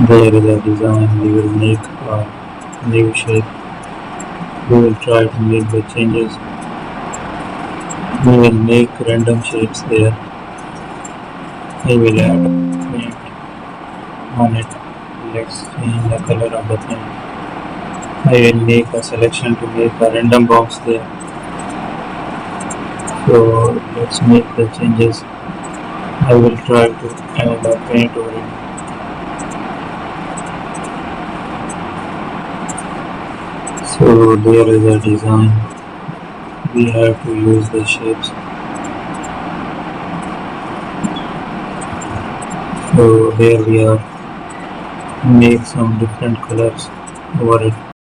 There is a design. We will make a new shape. We will try to make the changes. We will make random shapes there. I will add paint on it. Let's change the color of the paint. I will make a selection to make a random box there. So let's make the changes. I will try to add a paint over it. So there is a design. We have to use the shapes. So there we are. Make some different colors over it.